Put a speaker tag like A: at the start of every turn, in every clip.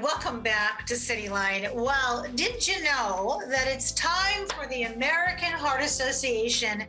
A: Welcome back to Cityline. Well, did you know that it's time for the American Heart Association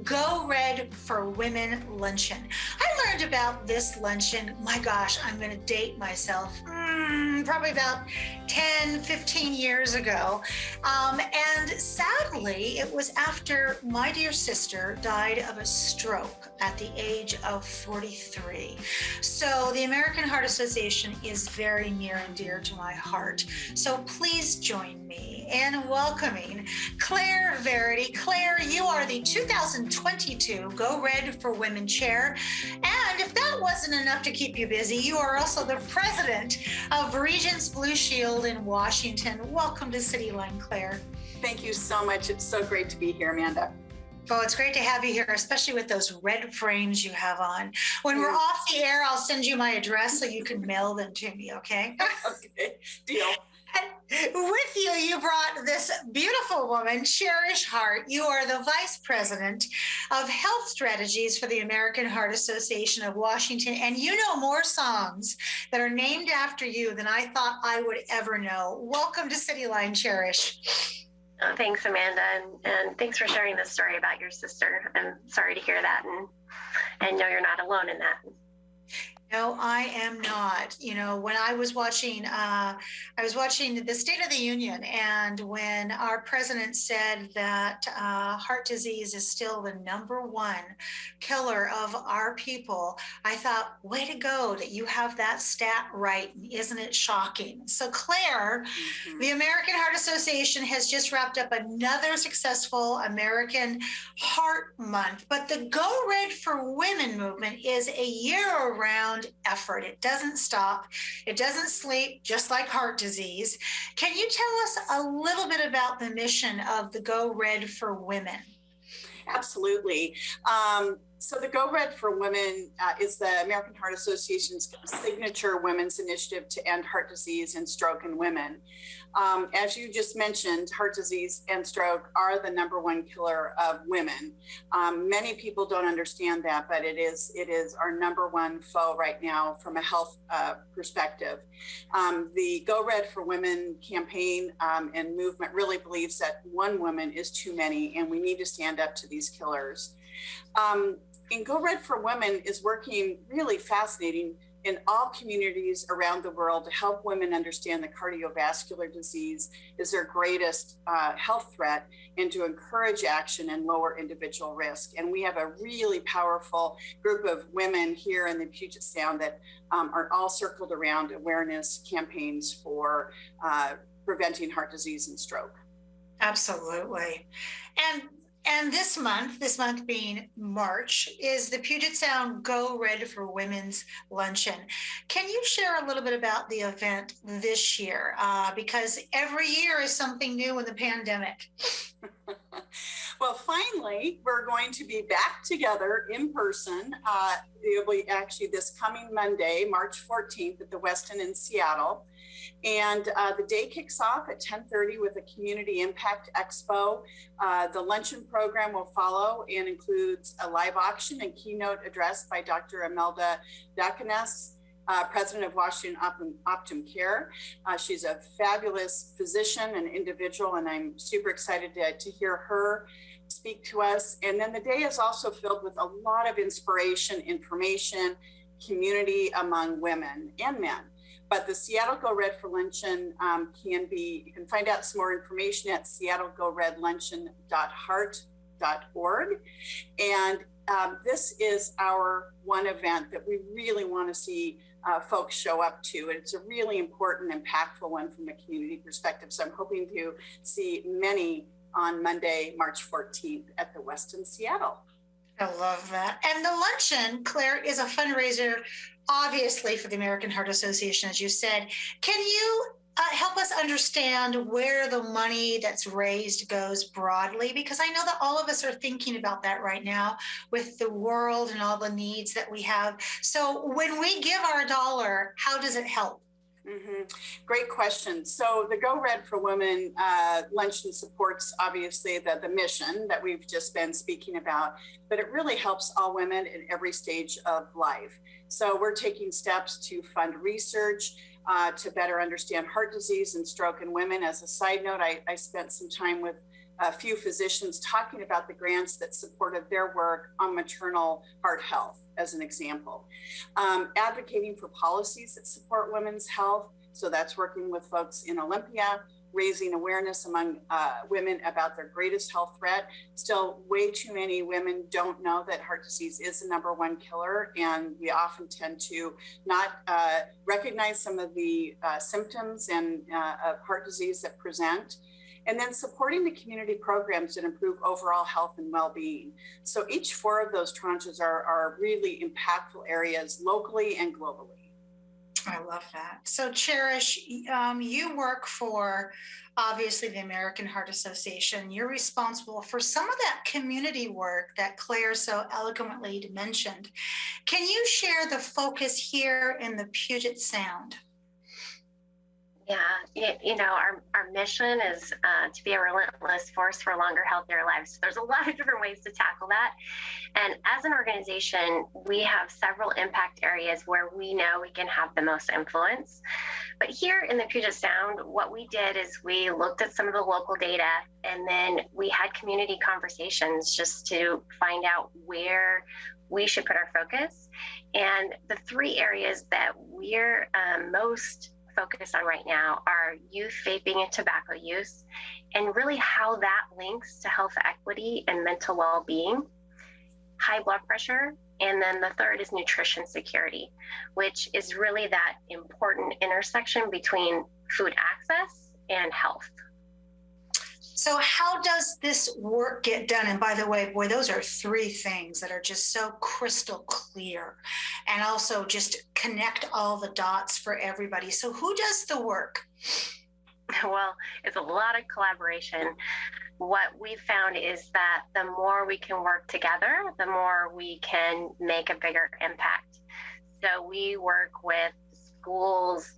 A: Go Red for Women Luncheon? I learned about this luncheon, my gosh, I'm going to date myself, probably about 10, 15 years ago. And sadly, it was after my dear sister died of a stroke at the age of 43. So the American Heart Association is very near and dear to my heart. So please join me in welcoming Claire Verity. Claire, you are the 2022 Go Red for Women Chair. And if that wasn't enough to keep you busy, you are also the president of Regents Blue Shield in Washington. Welcome to Cityline, Claire.
B: Thank you so much. It's so great to be here, Amanda.
A: Oh, it's great to have you here, especially with those red frames you have on. When we're off the air, I'll send you my address so you can mail them to me, okay?
B: Okay, deal.
A: And with you, you brought this beautiful woman, Cherish Hart. You are the Vice President of Health Strategies for the American Heart Association of Washington, and you know more songs that are named after you than I thought I would ever know. Welcome to Cityline, Cherish.
C: Thanks, Amanda, and thanks for sharing this story about your sister. I'm sorry to hear that, and know you're not alone in that.
A: No, I am not. You know, when I was watching the State of the Union, and when our president said that heart disease is still the #1 killer of our people, I thought, way to go that you have that stat right. Isn't it shocking? So Claire, the American Heart Association has just wrapped up another successful American Heart Month, but the Go Red for Women movement is a year-round effort. It doesn't stop. It doesn't sleep, just like heart disease. Can you tell us a little bit about the mission of the Go Red for Women?
B: Absolutely. So the Go Red for Women is the American Heart Association's signature women's initiative to end heart disease and stroke in women. As you just mentioned, heart disease and stroke are the #1 killer of women. Many people don't understand that, but it is our #1 foe right now from a health perspective. The Go Red for Women campaign and movement really believes that one woman is too many, and we need to stand up to these killers. And Go Red for Women is working really fascinating in all communities around the world to help women understand that cardiovascular disease is their greatest health threat, and to encourage action and lower individual risk. And we have a really powerful group of women here in the Puget Sound that are all circled around awareness campaigns for preventing heart disease and stroke.
A: Absolutely. And this month being March, is the Puget Sound Go Red for Women's Luncheon. Can you share a little bit about the event this year? Because every year is something new in the pandemic.
B: Well, finally, we're going to be back together in person. It'll be actually this coming Monday, March 14th at the Westin in Seattle. And the day kicks off at 10:30 with a Community Impact Expo. The luncheon program will follow and includes a live auction and keynote address by Dr. Imelda Dacanes, president of Washington Optum Care. She's a fabulous physician and individual, and I'm super excited to hear her speak to us. And then the day is also filled with a lot of inspiration, information, community among women and men. But the Seattle Go Red for Luncheon you can find out some more information at seattlegoredluncheon.heart.org. And this is our one event that we really want to see folks show up to. And it's a really important, impactful one from a community perspective. So I'm hoping to see many on Monday, March 14th at the Westin Seattle.
A: I love that. And the luncheon, Claire, is a fundraiser, obviously, for the American Heart Association, as you said. Can you help us understand where the money that's raised goes broadly? Because I know that all of us are thinking about that right now with the world and all the needs that we have. So when we give our dollar, how does it help?
B: Great question. So the Go Red for Women luncheon supports, obviously, the mission that we've just been speaking about, but it really helps all women in every stage of life. So we're taking steps to fund research, to better understand heart disease and stroke in women. As a side note, I spent some time with a few physicians talking about the grants that supported their work on maternal heart health, as an example. Advocating for policies that support women's health. So that's working with folks in Olympia, raising awareness among women about their greatest health threat. Still, way too many women don't know that heart disease is the #1 killer, and we often tend to not recognize some of the symptoms of heart disease that present. And then supporting the community programs that improve overall health and well-being. So each 4 of those tranches are really impactful areas locally and globally.
A: I love that. So Cherish, you work for, obviously, the American Heart Association. You're responsible for some of that community work that Claire so eloquently mentioned. Can you share the focus here in the Puget Sound?
C: Yeah, our mission is to be a relentless force for longer, healthier lives. So there's a lot of different ways to tackle that. And as an organization, we have several impact areas where we know we can have the most influence. But here in the Puget Sound, what we did is we looked at some of the local data, and then we had community conversations just to find out where we should put our focus. And the 3 areas that we're most focus on right now are youth vaping and tobacco use, and really how that links to health equity and mental well-being, high blood pressure, and then the 3rd is nutrition security, which is really that important intersection between food access and health.
A: So how does this work get done? And by the way, boy, those are 3 things that are just so crystal clear, and also just connect all the dots for everybody. So who does the work?
C: Well, it's a lot of collaboration. What we've found is that the more we can work together, the more we can make a bigger impact. So we work with schools,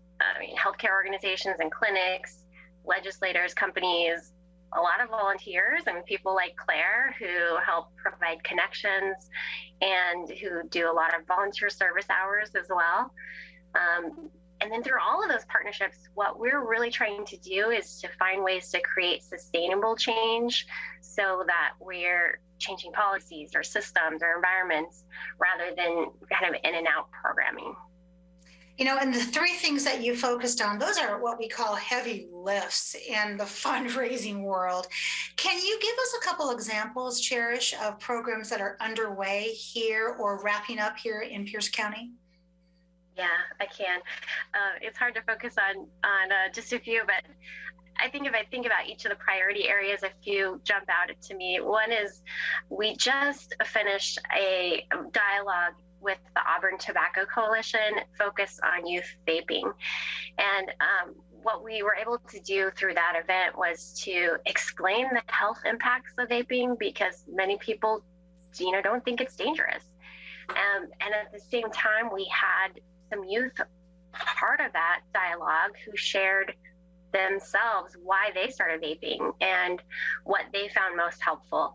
C: healthcare organizations and clinics, legislators, companies, a lot of volunteers and people like Claire who help provide connections and who do a lot of volunteer service hours as well. And then through all of those partnerships, what we're really trying to do is to find ways to create sustainable change so that we're changing policies or systems or environments rather than kind of in and out programming.
A: And the 3 things that you focused on, those are what we call heavy lifts in the fundraising world. Can you give us a couple examples, Cherish, of programs that are underway here or wrapping up here in Pierce County?
C: Yeah, I can. It's hard to focus on just a few, but I think if I think about each of the priority areas, a few jump out to me. One is we just finished a dialogue with the Auburn Tobacco Coalition focused on youth vaping. And what we were able to do through that event was to explain the health impacts of vaping, because many people, don't think it's dangerous. And at the same time, we had some youth part of that dialogue who shared themselves why they started vaping and what they found most helpful.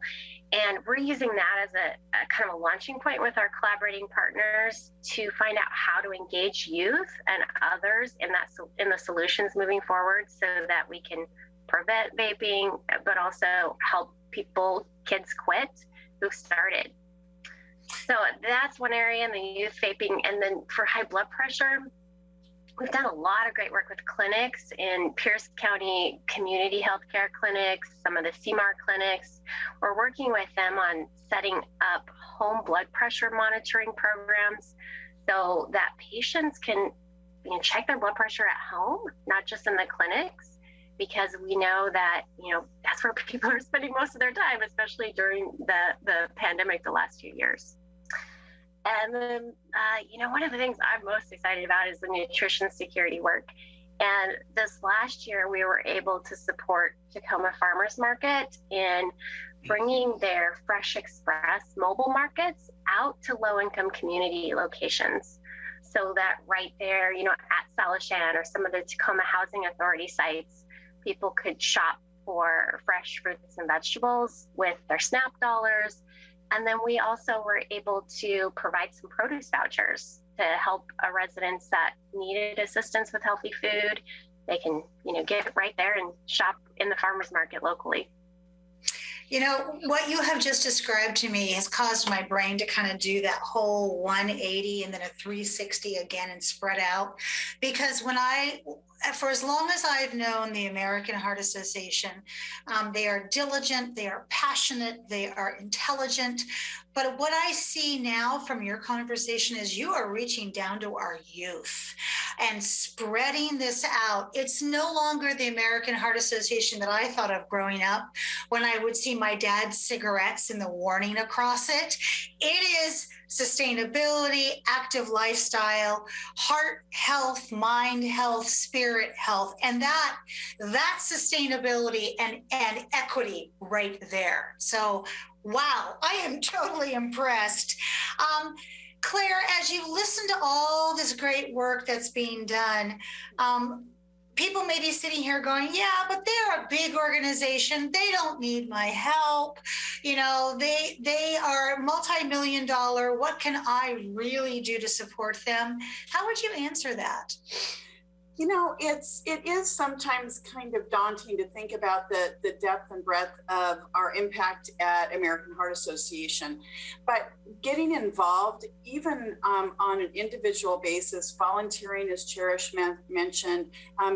C: And we're using that as a kind of a launching point with our collaborating partners to find out how to engage youth and others in the solutions moving forward, so that we can prevent vaping, but also help kids quit who started. So that's one area in the youth vaping. And then for high blood pressure, we've done a lot of great work with clinics in Pierce County community healthcare clinics, some of the CMAR clinics. We're working with them on setting up home blood pressure monitoring programs so that patients can check their blood pressure at home, not just in the clinics, because we know that, that's where people are spending most of their time, especially during the pandemic the last few years. And then, one of the things I'm most excited about is the nutrition security work. And this last year, we were able to support Tacoma Farmers Market in bringing their Fresh Express mobile markets out to low-income community locations. So that right there, at Salishan or some of the Tacoma Housing Authority sites, people could shop for fresh fruits and vegetables with their SNAP dollars. And then we also were able to provide some produce vouchers to help residents that needed assistance with healthy food. They can, get right there and shop in the farmers market locally.
A: What you have just described to me has caused my brain to kind of do that whole 180 and then a 360 again and spread out. Because for as long as I've known the American Heart Association, they are diligent, they are passionate, they are intelligent. But what I see now from your conversation is you are reaching down to our youth and spreading this out. It's no longer the American Heart Association that I thought of growing up when I would see my dad's cigarettes and the warning across it. It is sustainability, active lifestyle, heart health, mind health, spirit health, and that's sustainability and equity right there. So, wow, I am totally impressed. Claire, as you listen to all this great work that's being done, people may be sitting here going, yeah, but they're a big organization. They don't need my help. They are multi-million dollar. What can I really do to support them? How would you answer that?
B: It is sometimes kind of daunting to think about the depth and breadth of our impact at American Heart Association, but getting involved, even on an individual basis, volunteering, as Cherish mentioned,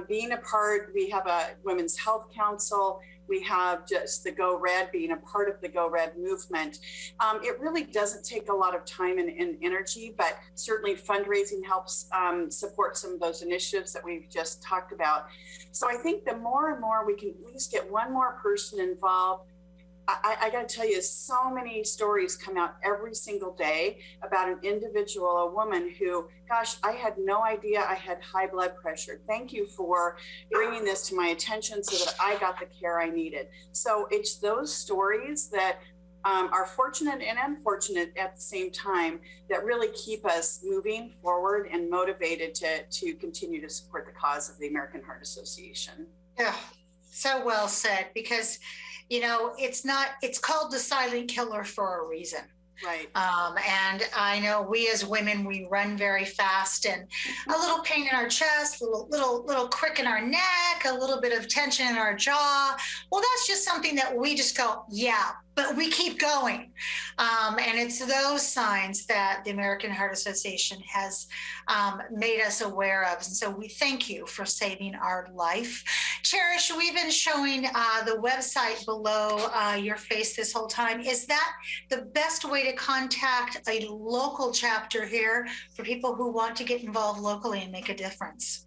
B: being a part. We have a Women's Health Council. We have just the Go Red, being a part of the Go Red movement. It really doesn't take a lot of time and energy, but certainly fundraising helps support some of those initiatives that we've just talked about. So I think the more and more we can at least get one more person involved. I got to tell you, so many stories come out every single day about an individual, a woman who, gosh, I had no idea I had high blood pressure. Thank you for bringing this to my attention so that I got the care I needed. So it's those stories that are fortunate and unfortunate at the same time that really keep us moving forward and motivated to continue to support the cause of the American Heart Association.
A: Yeah, so well said, because it's called the silent killer for a reason.
B: Right.
A: And I know we as women, we run very fast, and a little pain in our chest, little crick in our neck, a little bit of tension in our jaw. Well, that's just something that we just go, yeah, but we keep going. And it's those signs that the American Heart Association has made us aware of. And so we thank you for saving our life. Cherish, we've been showing the website below your face this whole time. Is that the best way to contact a local chapter here for people who want to get involved locally and make a difference?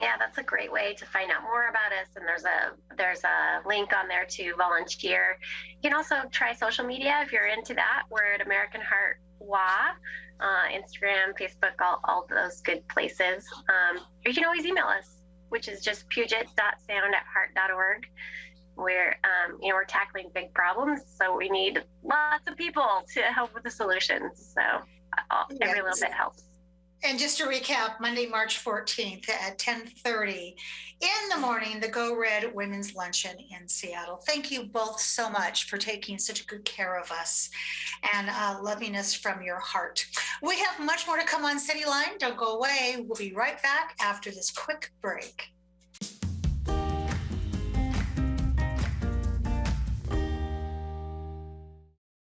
C: Yeah, that's a great way to find out more about us. And there's a link on there to volunteer. You can also try social media if you're into that. We're at American Heart WA, Instagram, Facebook, all those good places. Or you can always email us, which is just puget.sound@heart.org. We're tackling big problems, so we need lots of people to help with the solutions. So every little bit helps.
A: And just to recap, Monday, March 14th at 10:30 in the morning, the Go Red Women's Luncheon in Seattle. Thank you both so much for taking such good care of us and loving us from your heart. We have much more to come on Cityline. Don't go away. We'll be right back after this quick break.